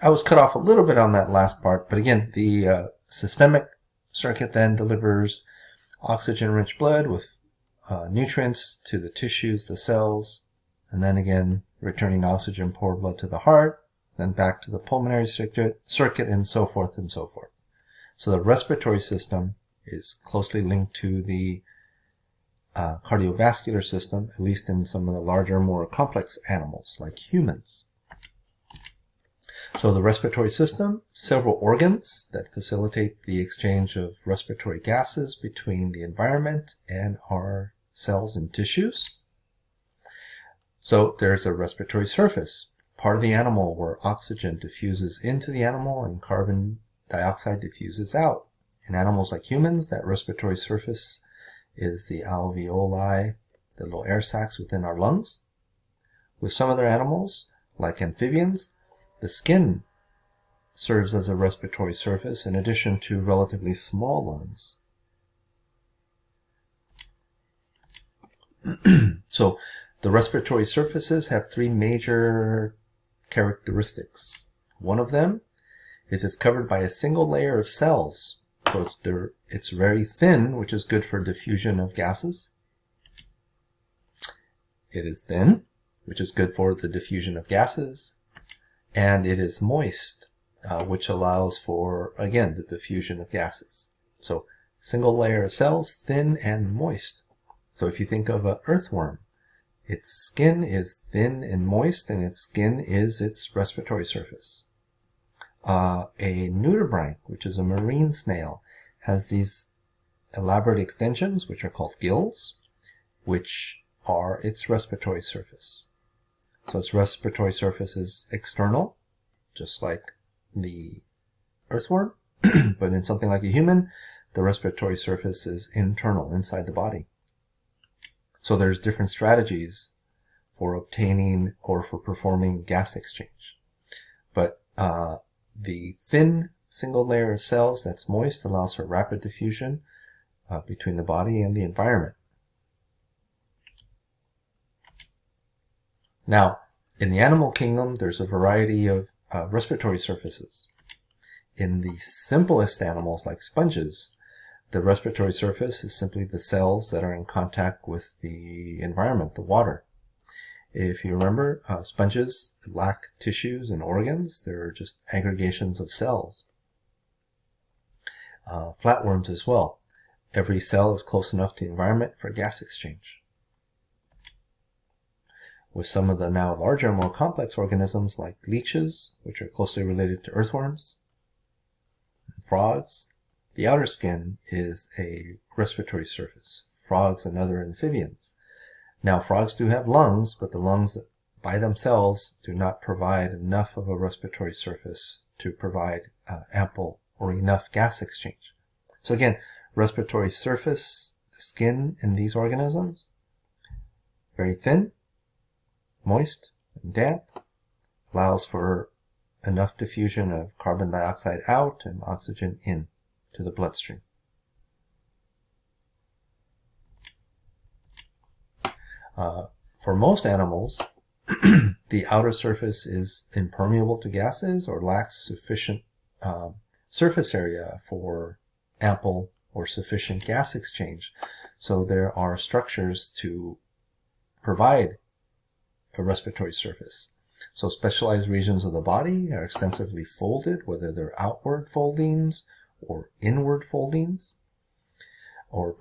I was cut off a little bit on that last part, but again, the systemic circuit then delivers oxygen-rich blood with nutrients to the tissues, the cells, and then again returning oxygen-poor blood to the heart, then back to the pulmonary circuit, and so forth and so forth. So the respiratory system is closely linked to the cardiovascular system, at least in some of the larger, more complex animals like humans. So the respiratory system, several organs that facilitate the exchange of respiratory gases between the environment and our cells and tissues. So there's a respiratory surface, part of the animal where oxygen diffuses into the animal and carbon dioxide diffuses out. In animals like humans, that respiratory surface is the alveoli, the little air sacs within our lungs. With some other animals, like amphibians, the skin serves as a respiratory surface in addition to relatively small lungs. So the respiratory surfaces have three major characteristics. One of them is it's covered by a single layer of cells. So it's very thin, which is good for diffusion of gases. It is thin, which is good for the diffusion of gases. And it is moist, which allows for, again, the diffusion of gases. So single layer of cells, thin and moist. So if you think of an earthworm, its skin is thin and moist, and its skin is its respiratory surface. A nudibranch, which is a marine snail, has these elaborate extensions, which are called gills, which are its respiratory surface. So its respiratory surface is external, just like the earthworm, but in something like a human, the respiratory surface is internal, inside the body. So there's different strategies for obtaining or for performing gas exchange. But the thin single layer of cells that's moist allows for rapid diffusion between the body and the environment. Now, in the animal kingdom, there's a variety of respiratory surfaces. In the simplest animals, like sponges, the respiratory surface is simply the cells that are in contact with the environment, the water. If you remember, sponges lack tissues and organs. They're just aggregations of cells. Flatworms as well. Every cell is close enough to the environment for gas exchange. With some of the now larger, more complex organisms like leeches, which are closely related to earthworms, frogs, the outer skin is a respiratory surface. Frogs and other amphibians. Now, frogs do have lungs, but the lungs by themselves do not provide enough of a respiratory surface to provide ample or enough gas exchange. So again, respiratory surface, the skin in these organisms, very thin, moist, and damp, allows for enough diffusion of carbon dioxide out and oxygen in to the bloodstream. For most animals, the outer surface is impermeable to gases or lacks sufficient surface area for ample or sufficient gas exchange. So there are structures to provide a respiratory surface. So specialized regions of the body are extensively folded, whether they're outward foldings or inward foldings, or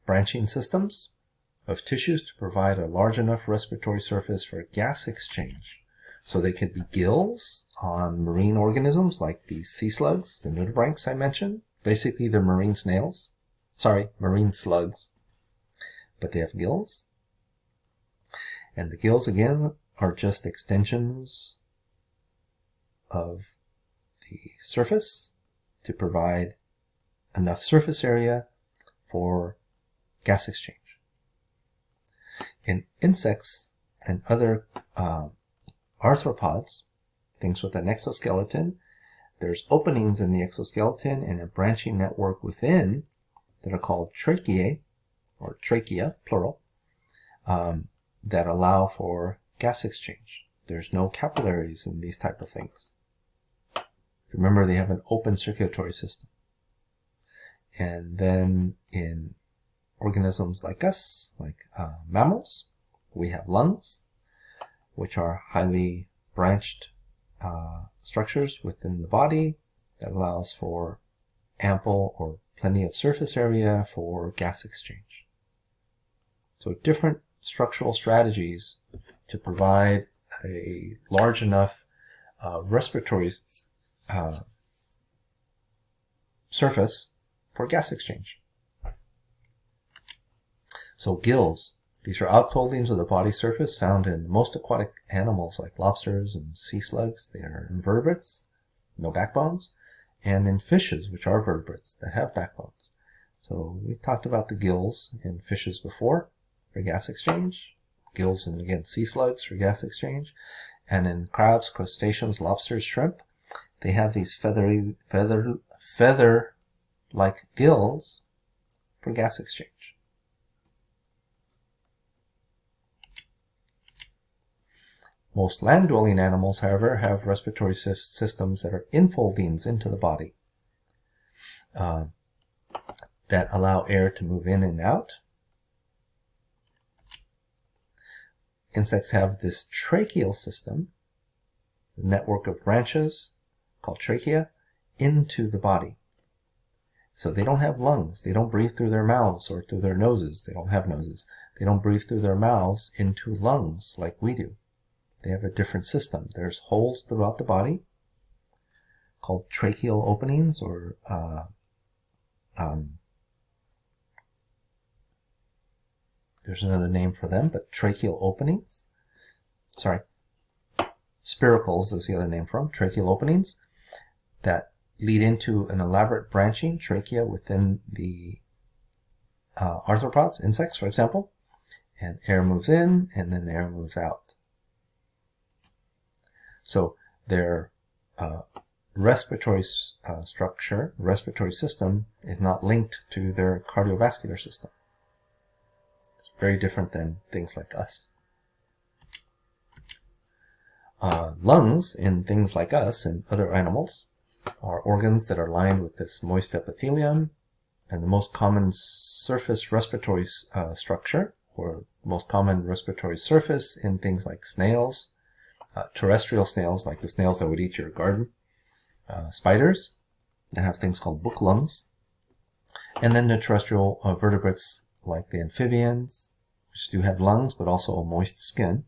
branching systems of tissues to provide a large enough respiratory surface for gas exchange. So they could be gills on marine organisms like the sea slugs, the nudibranchs I mentioned. Basically, they're marine snails. Sorry, marine slugs. But they have gills. And the gills, again, are just extensions of the surface to provide enough surface area for gas exchange. In insects and other arthropods, things with an exoskeleton, there's openings in the exoskeleton and a branching network within that are called tracheae, or trachea, plural, that allow for gas exchange. There's no capillaries in these type of things. Remember, they have an open circulatory system. And then in organisms like us, like mammals, we have lungs, which are highly branched structures within the body that allows for ample or plenty of surface area for gas exchange. So different structural strategies to provide a large enough respiratory surface for gas exchange. So gills, these are outfoldings of the body surface found in most aquatic animals like lobsters and sea slugs. They are invertebrates, no backbones, and in fishes, which are vertebrates that have backbones. So we talked about the gills in fishes before for gas exchange, gills in, again, sea slugs for gas exchange, and in crabs, crustaceans, lobsters, shrimp, they have these feather-like gills for gas exchange. Most land-dwelling animals, however, have respiratory systems that are infoldings into the body that allow air to move in and out. Insects have this tracheal system, the network of branches called trachea, into the body. So they don't have lungs. They don't breathe through their mouths or through their noses. They don't have noses. They don't breathe through their mouths into lungs like we do. They have a different system. There's holes throughout the body called tracheal openings, or there's another name for them, but tracheal openings. Sorry, spiracles is the other name for them. Tracheal openings that lead into an elaborate branching trachea within the arthropods, insects, for example, and air moves in and then air moves out. So their respiratory structure, respiratory system, is not linked to their cardiovascular system. It's very different than things like us. Lungs in things like us and other animals are organs that are lined with this moist epithelium, and the most common surface respiratory structure, or most common respiratory surface in things like snails, terrestrial snails, like the snails that would eat your garden, spiders that have things called book lungs, and then the terrestrial vertebrates like the amphibians, which do have lungs but also a moist skin.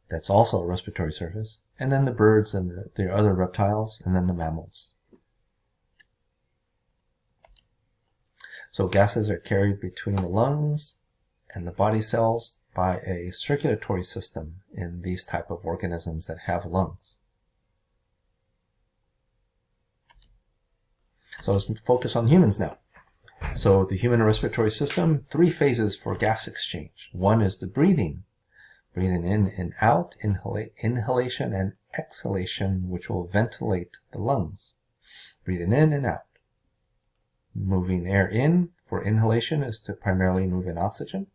That's also a respiratory surface. And then the birds and the other reptiles, and then the mammals. So gases are carried between the lungs and the body cells by a circulatory system in these type of organisms that have lungs. So let's focus on humans now. So the human respiratory system, 3 phases for gas exchange. One is the breathing in and out, inhalation and exhalation, which will ventilate the lungs. Breathing in and out. Moving air in for inhalation is to primarily move in oxygen.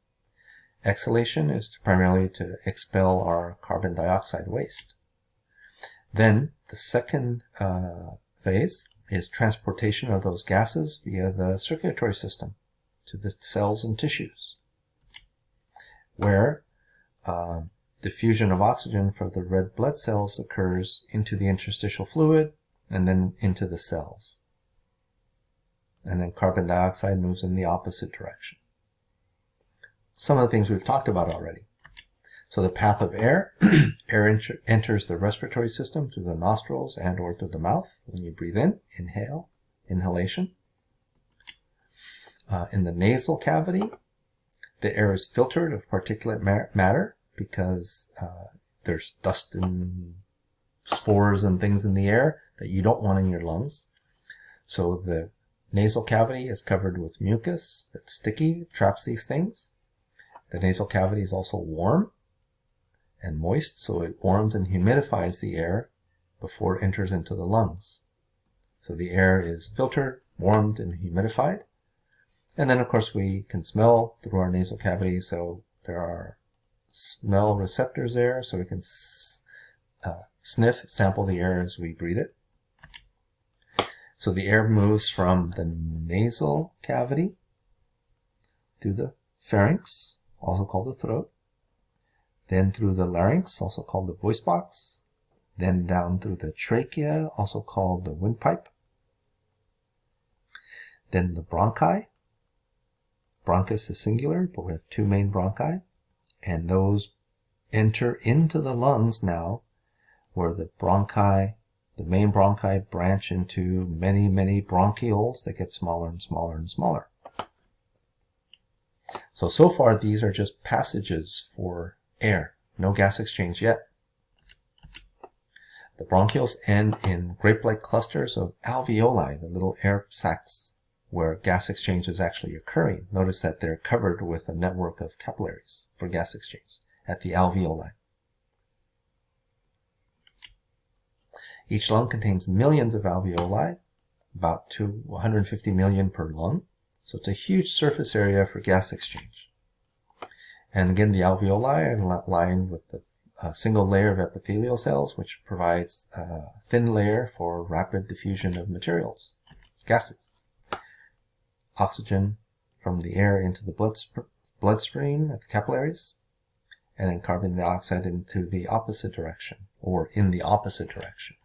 Exhalation is primarily to expel our carbon dioxide waste. Then the second phase is transportation of those gases via the circulatory system to the cells and tissues, where diffusion of oxygen for the red blood cells occurs into the interstitial fluid and then into the cells. And then carbon dioxide moves in the opposite direction. Some of the things we've talked about already. So the path of air, air enters the respiratory system through the nostrils and or through the mouth. When you breathe in, inhale, inhalation. In the nasal cavity, the air is filtered of particulate matter because there's dust and spores and things in the air that you don't want in your lungs. So the nasal cavity is covered with mucus that's sticky, traps these things. The nasal cavity is also warm and moist, so it warms and humidifies the air before it enters into the lungs. So the air is filtered, warmed, and humidified. And then, of course, we can smell through our nasal cavity, so there are smell receptors there, so we can sniff, sample the air as we breathe it. So the air moves from the nasal cavity through the pharynx, also called the throat, then through the larynx, also called the voice box, then down through the trachea, also called the windpipe, then the bronchi. Bronchus is singular, but we have two main bronchi, and those enter into the lungs now, where the bronchi, the main bronchi, branch into many, many bronchioles that get smaller and smaller and smaller. So far, these are just passages for air. No gas exchange yet. The bronchioles end in grape-like clusters of alveoli, the little air sacs where gas exchange is actually occurring. Notice that they're covered with a network of capillaries for gas exchange at the alveoli. Each lung contains millions of alveoli, about 150 million per lung. So it's a huge surface area for gas exchange. And again, the alveoli are lined with a single layer of epithelial cells, which provides a thin layer for rapid diffusion of materials, gases. Oxygen from the air into the bloodstream at the capillaries, and then carbon dioxide into the opposite direction, or in the opposite direction.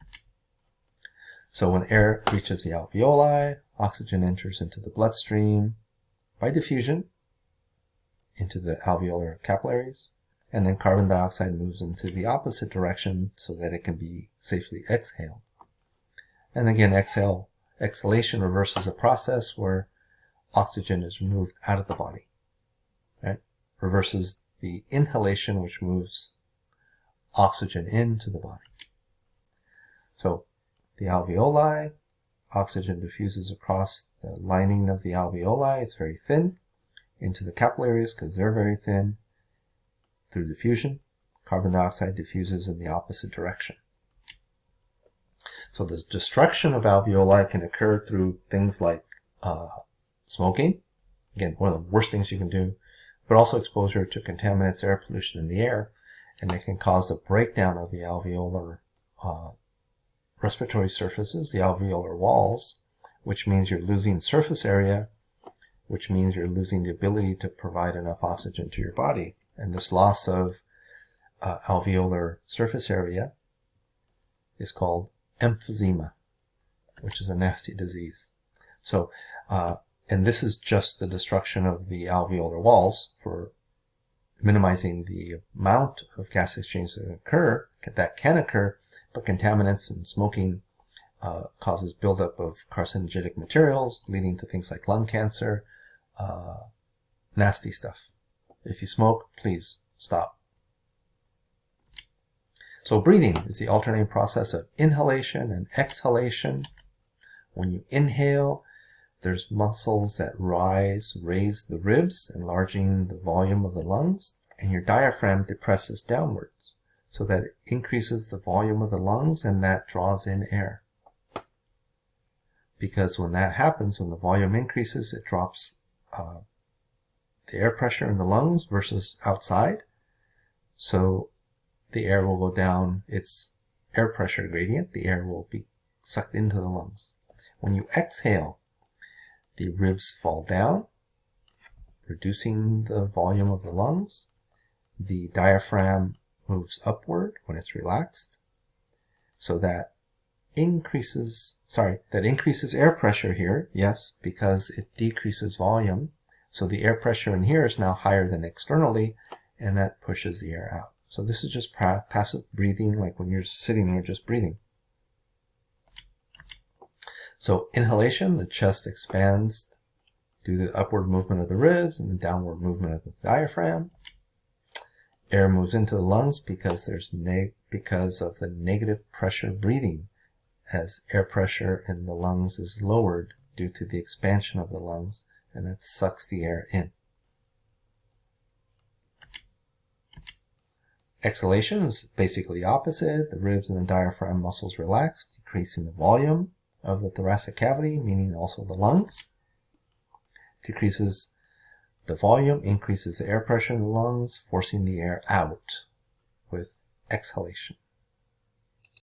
So when air reaches the alveoli, oxygen enters into the bloodstream by diffusion into the alveolar capillaries, and then carbon dioxide moves into the opposite direction so that it can be safely exhaled. And again, exhalation reverses a process where oxygen is removed out of the body, right? Reverses the inhalation, which moves oxygen into the body. So the alveoli, oxygen diffuses across the lining of the alveoli. It's very thin into the capillaries because they're very thin. Through diffusion, carbon dioxide diffuses in the opposite direction. So this destruction of alveoli can occur through things like smoking, again, one of the worst things you can do, but also exposure to contaminants, air pollution in the air, and it can cause a breakdown of the alveolar respiratory surfaces, the alveolar walls, which means you're losing surface area, which means you're losing the ability to provide enough oxygen to your body. And this loss of alveolar surface area is called emphysema, which is a nasty disease. So, and this is just the destruction of the alveolar walls for minimizing the amount of gas exchange that can occur, but contaminants and smoking causes buildup of carcinogenic materials, leading to things like lung cancer, nasty stuff. If you smoke, please stop. So breathing is the alternating process of inhalation and exhalation. When you inhale, there's muscles that raise the ribs, enlarging the volume of the lungs, and your diaphragm depresses downwards so that it increases the volume of the lungs and that draws in air. Because when that happens, when the volume increases, it drops the air pressure in the lungs versus outside. So the air will go down its air pressure gradient. The air will be sucked into the lungs. When you exhale, the ribs fall down, reducing the volume of the lungs. The diaphragm moves upward when it's relaxed. So that increases air pressure here, yes, because it decreases volume. So the air pressure in here is now higher than externally, and that pushes the air out. So this is just passive breathing, like when you're sitting there just breathing. So inhalation, the chest expands due to the upward movement of the ribs and the downward movement of the diaphragm. Air moves into the lungs because because of the negative pressure breathing, as air pressure in the lungs is lowered due to the expansion of the lungs, and that sucks the air in. Exhalation is basically opposite. The ribs and the diaphragm muscles relax, decreasing the volume of the thoracic cavity, meaning also the lungs. Decreases the volume, increases the air pressure in the lungs, forcing the air out with exhalation.